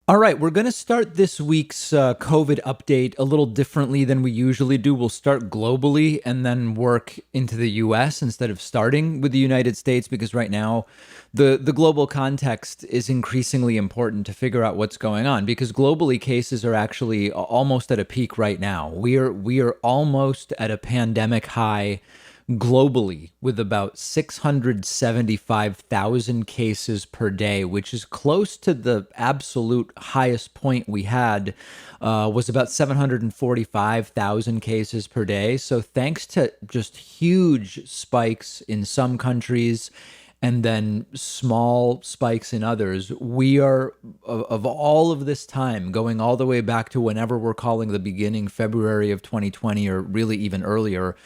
All right, we're going to start this week's COVID update a little differently than we usually do. We'll start globally and then work into the US instead of starting with the United States, because right now the global context is increasingly important to figure out what's going on, because globally cases are actually almost at a peak right now. We are almost at a pandemic high globally with about 675,000 cases per day, which is close to the absolute highest point we had, was about 745,000 cases per day. So thanks to just huge spikes in some countries and then small spikes in others, we are, of all of this time, going all the way back to whenever we're calling the beginning, February of 2020, or really even earlier,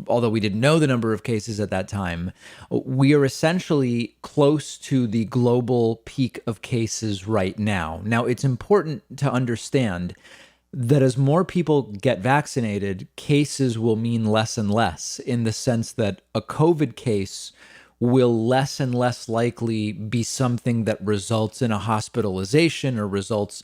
although we didn't know the number of cases at that time, we are essentially close to the global peak of cases right now. Now, it's important to understand that as more people get vaccinated, cases will mean less and less, in the sense that a COVID case will less and less likely be something that results in a hospitalization or results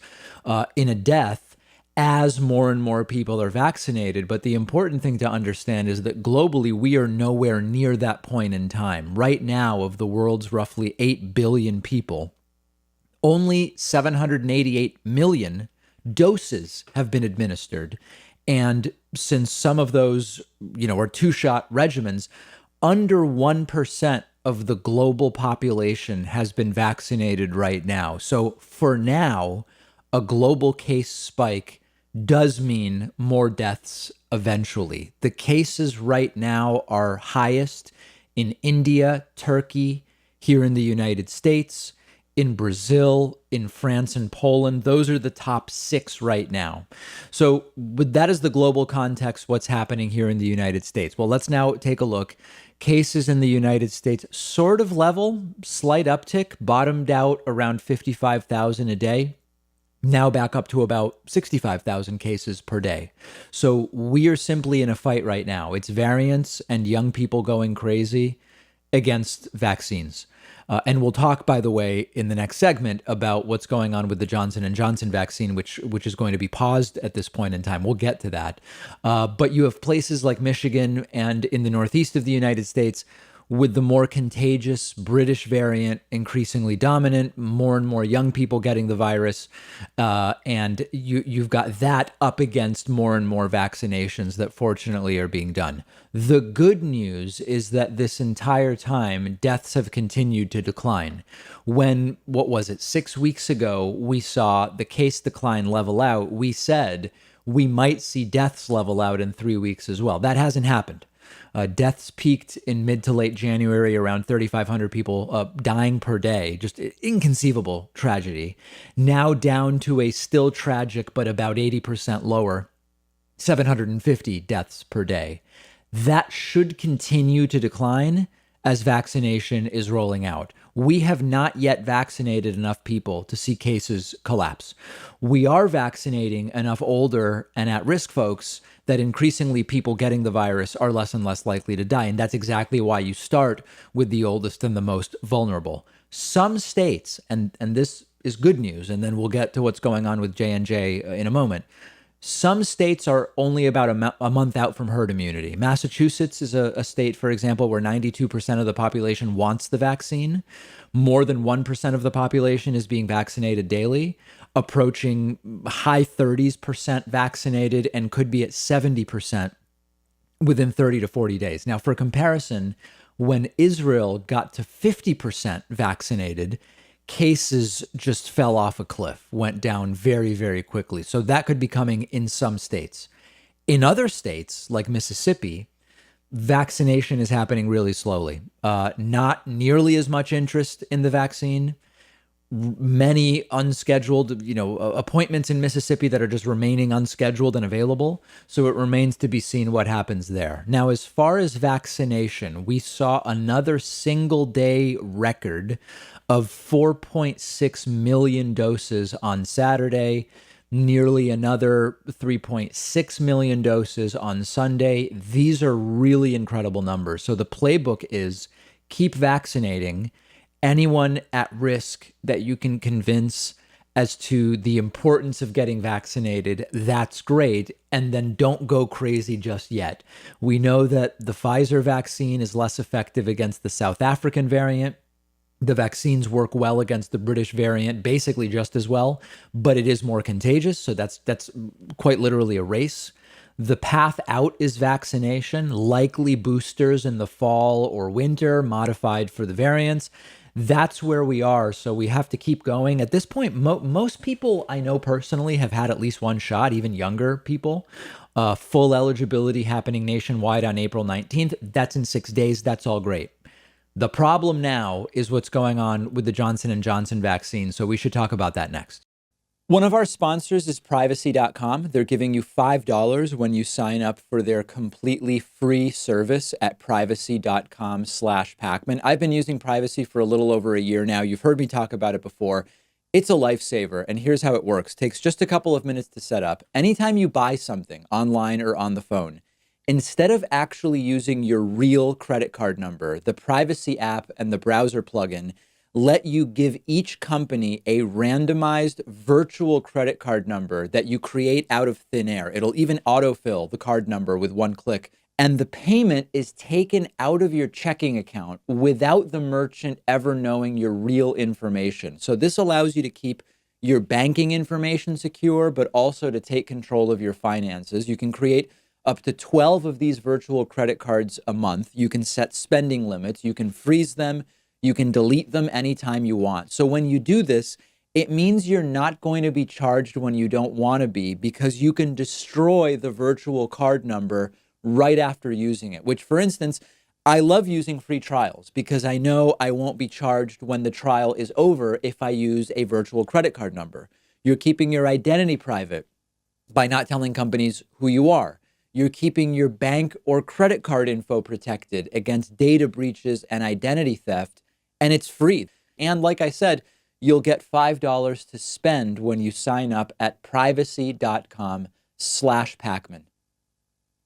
in a death as more and more people are vaccinated. But the important thing to understand is that globally, we are nowhere near that point in time. Right now, of the world's roughly 8 billion people, only 788 million doses have been administered. And since some of those, are two-shot regimens, under 1% of the global population has been vaccinated right now. So for now, a global case spike does mean more deaths eventually. The cases right now are highest in India, Turkey, here in the United States, in Brazil, in France, and Poland. Those are the top 6 right now. So with that as the global context, what's happening here in the United States? Well, let's now take a look. Cases in the United States, sort of level, slight uptick, bottomed out around 55,000 a day. Now back up to about 65,000 cases per day. So we are simply in a fight right now. It's variants and young people going crazy against vaccines. And we'll talk, by the way, in the next segment about what's going on with the Johnson & Johnson vaccine, which is going to be paused at this point in time. We'll get to that. But you have places like Michigan and in the northeast of the United States with the more contagious British variant increasingly dominant, more and more young people getting the virus. And you've got that up against more and more vaccinations that fortunately are being done. The good news is that this entire time, deaths have continued to decline. When, 6 weeks ago, we saw the case decline level out, we said we might see deaths level out in 3 weeks as well. That hasn't happened. Deaths peaked in mid to late January, around 3,500 people dying per day. Just inconceivable tragedy. Now down to a still tragic, but about 80% lower, 750 deaths per day. That should continue to decline as vaccination is rolling out. We have not yet vaccinated enough people to see cases collapse. We are vaccinating enough older and at-risk folks that increasingly people getting the virus are less and less likely to die. And that's exactly why you start with the oldest and the most vulnerable. Some states, and this is good news, and then we'll get to what's going on with J&J in a moment. Some states are only about a month out from herd immunity. Massachusetts is a state, for example, where 92% of the population wants the vaccine. More than 1% of the population is being vaccinated daily, approaching high 30% vaccinated, and could be at 70% within 30 to 40 days. Now, for comparison, when Israel got to 50% vaccinated, cases just fell off a cliff, went down very, very quickly. So that could be coming in some states. In other states, like Mississippi, vaccination is happening really slowly. Not nearly as much interest in the vaccine. Many unscheduled, appointments in Mississippi that are just remaining unscheduled and available. So it remains to be seen what happens there. Now, as far as vaccination, we saw another single day record of 4.6 million doses on Saturday, nearly another 3.6 million doses on Sunday. These are really incredible numbers. So the playbook is keep vaccinating anyone at risk that you can convince as to the importance of getting vaccinated, that's great. And then don't go crazy just yet. We know that the Pfizer vaccine is less effective against the South African variant. The vaccines work well against the British variant, basically just as well, but it is more contagious. So that's quite literally a race. The path out is vaccination, likely boosters in the fall or winter, modified for the variants. That's where we are. So we have to keep going. At this point, most people I know personally have had at least one shot, even younger people. Full eligibility happening nationwide on April 19th. That's in 6 days. That's all great. The problem now is what's going on with the Johnson & Johnson vaccine, so we should talk about that next. One of our sponsors is privacy.com. They're giving you $5 when you sign up for their completely free service at privacy.com/Pakman. I've been using Privacy for a little over a year now. You've heard me talk about it before. It's a lifesaver, and here's how it works. Takes just a couple of minutes to set up. Anytime you buy something online or on the phone, instead of actually using your real credit card number, the Privacy app and the browser plugin let you give each company a randomized virtual credit card number that you create out of thin air. It'll even autofill the card number with one click. And the payment is taken out of your checking account without the merchant ever knowing your real information. So this allows you to keep your banking information secure, but also to take control of your finances. You can create up to 12 of these virtual credit cards a month. You can set spending limits. You can freeze them. You can delete them anytime you want. So when you do this, it means you're not going to be charged when you don't want to be, because you can destroy the virtual card number right after using it, which, for instance, I love using free trials because I know I won't be charged when the trial is over if I use a virtual credit card number. You're keeping your identity private by not telling companies who you are. You're keeping your bank or credit card info protected against data breaches and identity theft, and it's free. And like I said, you'll get $5 to spend when you sign up at privacy.com/Pakman.